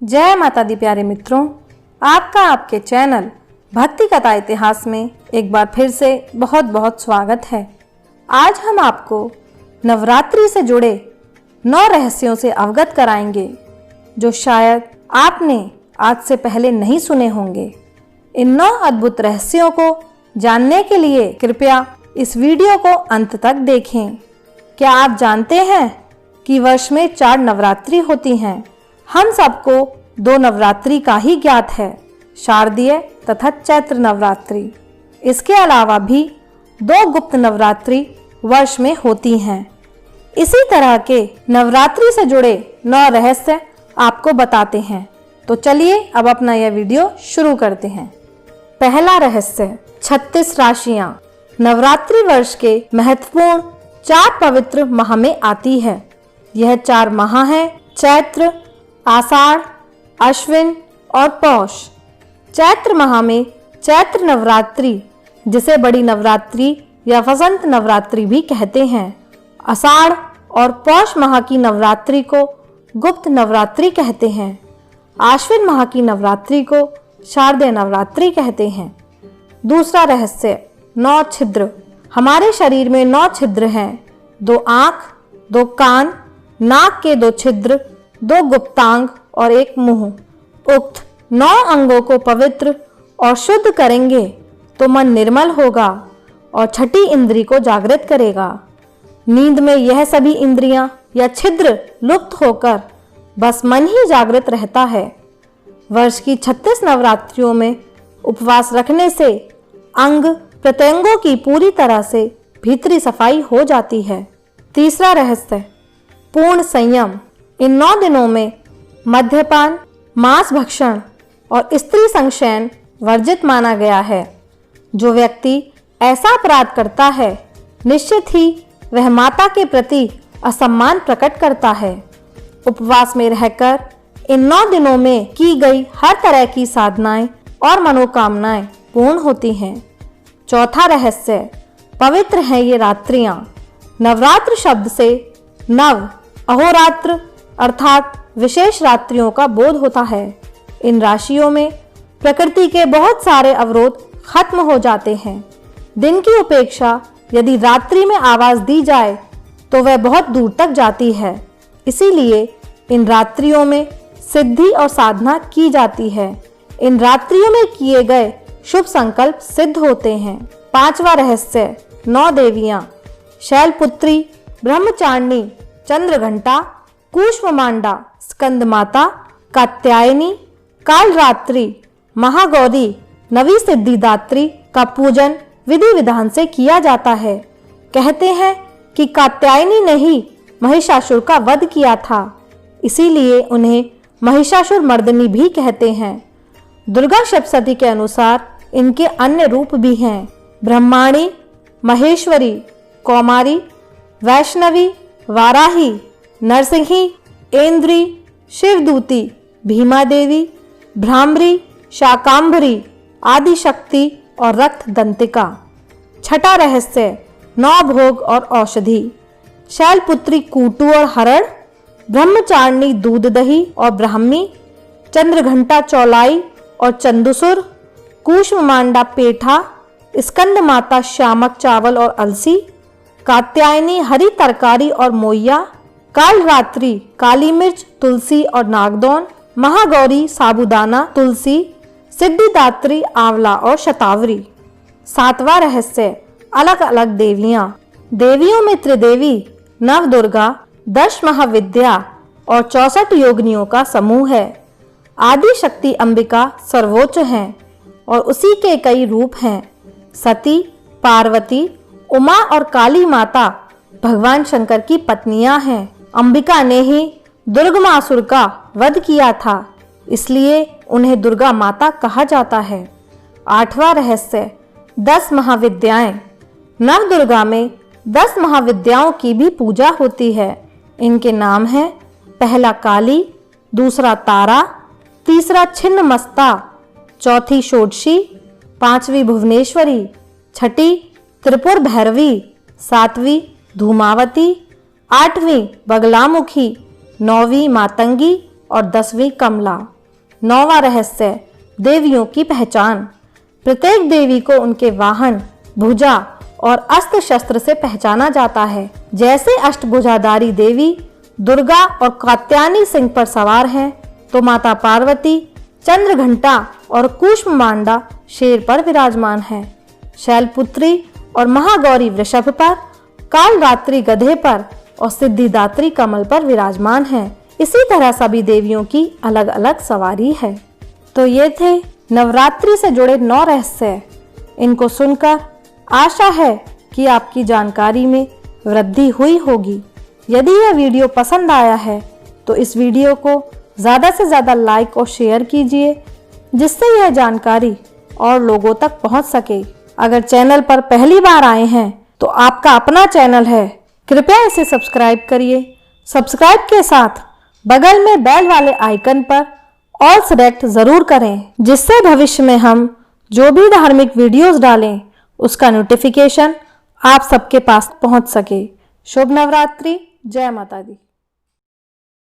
जय माता दी प्यारे मित्रों, आपका आपके चैनल भक्ति कथा इतिहास में एक बार फिर से बहुत बहुत स्वागत है। आज हम आपको नवरात्रि से जुड़े 9 रहस्यों से अवगत कराएंगे जो शायद आपने आज से पहले नहीं सुने होंगे। इन 9 अद्भुत रहस्यों को जानने के लिए कृपया इस वीडियो को अंत तक देखें। क्या आप जानते हैं कि वर्ष में 4 नवरात्रि होती हैं? हम सबको 2 नवरात्रि का ही ज्ञात है, शारदीय तथा चैत्र नवरात्रि। इसके अलावा भी 2 गुप्त नवरात्रि वर्ष में होती हैं। इसी तरह के नवरात्रि से जुड़े 9 रहस्य आपको बताते हैं। तो चलिए अब अपना यह वीडियो शुरू करते हैं। पहला रहस्य, 36 राशियां नवरात्रि वर्ष के महत्वपूर्ण 4 पवित्र माह में आती है। यह 4 माह हैं चैत्र, आषाढ़, अश्विन और पौष। चैत्र माह में चैत्र नवरात्रि, जिसे बड़ी नवरात्रि या वसंत नवरात्रि भी कहते हैं, आषाढ़ और पौष माह की नवरात्रि को गुप्त नवरात्रि कहते हैं। आश्विन माह की नवरात्रि को शारदीय नवरात्रि कहते हैं। दूसरा रहस्य, 9 छिद्र। हमारे शरीर में 9 छिद्र हैं, 2 आँख, 2 कान, नाक के 2 छिद्र, 2 गुप्तांग और 1 मुंह। उक्त 9 अंगों को पवित्र और शुद्ध करेंगे तो मन निर्मल होगा और छठी इंद्री को जागृत करेगा। नींद में यह सभी इंद्रियां या छिद्र लुप्त होकर बस मन ही जागृत रहता है। वर्ष की 36 नवरात्रियों में उपवास रखने से अंग प्रत्यंगों की पूरी तरह से भीतरी सफाई हो जाती है। तीसरा रहस्य, पूर्ण संयम। इन 9 दिनों में मद्यपान, मांस भक्षण और स्त्री संशयन वर्जित माना गया है। जो व्यक्ति ऐसा अपराध करता है, निश्चित ही वह माता के प्रति असम्मान प्रकट करता है। उपवास में रहकर इन 9 दिनों में की गई हर तरह की साधनाएं और मनोकामनाएं पूर्ण होती हैं। चौथा रहस्य, पवित्र हैं ये रात्रियां। नवरात्र शब्द से नव, अहोरात्र अर्थात विशेष रात्रियों का बोध होता है। इन राशियों में प्रकृति के बहुत सारे अवरोध खत्म हो जाते हैं। दिन की उपेक्षा यदि रात्रि में आवाज दी जाए तो वह बहुत दूर तक जाती है। इसीलिए इन रात्रियों में सिद्धि और साधना की जाती है। इन रात्रियों में किए गए शुभ संकल्प सिद्ध होते हैं। 5वां रहस्य, 9 देवियां। शैलपुत्री, ब्रह्मचारिणी, चंद्रघंटा, कूष्मांडा, स्कंदमाता, कात्यायनी, कालरात्रि, महागौरी, नवी सिद्धिदात्री का पूजन विधि विधान से किया जाता है। कहते हैं कि कात्यायनी ने ही महिषासुर का वध किया था, इसीलिए उन्हें महिषासुर मर्दिनी भी कहते हैं। दुर्गा सप्तशती के अनुसार इनके अन्य रूप भी हैं, ब्रह्माणी, महेश्वरी, कौमारी, वैष्णवी, वाराही, नरसिंही, ऐन्द्री, शिवदूती, भीमा देवी, भ्रामरी, शाकांभरी, आदिशक्ति और रक्त दंतिका। छठा रहस्य, 9 भोग और औषधि। शैलपुत्री कूटू और हरण, ब्रह्मचारिणी दूध दही और ब्राह्मी, चंद्रघंटा चौलाई और चंदुसुर, कूष्मांडा पेठा, स्कंद माता श्यामक चावल और अलसी, कात्यायनी हरी तरकारी और मोइया, कालरात्रि काली मिर्च, तुलसी और नागदौन, महागौरी साबूदाना, तुलसी, सिद्धिदात्री आंवला और शतावरी। 7वां रहस्य, अलग अलग देवियां। देवियों में त्रिदेवी, नवदुर्गा, 10 महाविद्या और 64 योगिनियों का समूह है। आदि शक्ति अंबिका सर्वोच्च हैं और उसी के कई रूप हैं। सती, पार्वती, उमा और काली माता भगवान शंकर की पत्नियां हैं। अंबिका ने ही दुर्गमासुर का वध किया था, इसलिए उन्हें दुर्गा माता कहा जाता है। 8वां रहस्य, 10 महाविद्याएं। नवदुर्गा में 10 महाविद्याओं की भी पूजा होती है। इनके नाम हैं, पहला काली, दूसरा तारा, तीसरा छिन्नमस्ता, चौथी षोडशी, 5वीं भुवनेश्वरी, छठी त्रिपुर भैरवी, 7वीं धूमावती, 8वीं बगलामुखी, 9वीं मातंगी, और 10वीं कमला। 9वां रहस्य, देवियों की पहचान। प्रत्येक देवी को उनके वाहन, भुजा और अस्त्र शस्त्र से पहचाना जाता है। जैसे अष्टभुजाधारी देवी दुर्गा और कात्यायनी सिंह पर सवार हैं, तो माता पार्वती चंद्रघंटा और कूष्मांडा शेर पर विराजमान है। शैलपुत्री और महागौरी वृषभ पर, कालरात्रि गधे पर और सिद्धिदात्री कमल पर विराजमान है। इसी तरह सभी देवियों की अलग अलग सवारी है। तो ये थे नवरात्रि से जुड़े 9 रहस्य। इनको सुनकर आशा है कि आपकी जानकारी में वृद्धि हुई होगी। यदि यह वीडियो पसंद आया है तो इस वीडियो को ज़्यादा से ज़्यादा लाइक और शेयर कीजिए, जिससे यह जानकारी और लोगों तक पहुंच सके। अगर चैनल पर पहली बार आए हैं तो आपका अपना चैनल है, कृपया इसे सब्सक्राइब करिए। सब्सक्राइब के साथ बगल में बेल वाले आइकन पर ऑल सेलेक्ट ज़रूर करें, जिससे भविष्य में हम जो भी धार्मिक वीडियोस डालें उसका नोटिफिकेशन आप सबके पास पहुंच सके। शुभ नवरात्रि, जय माता दी।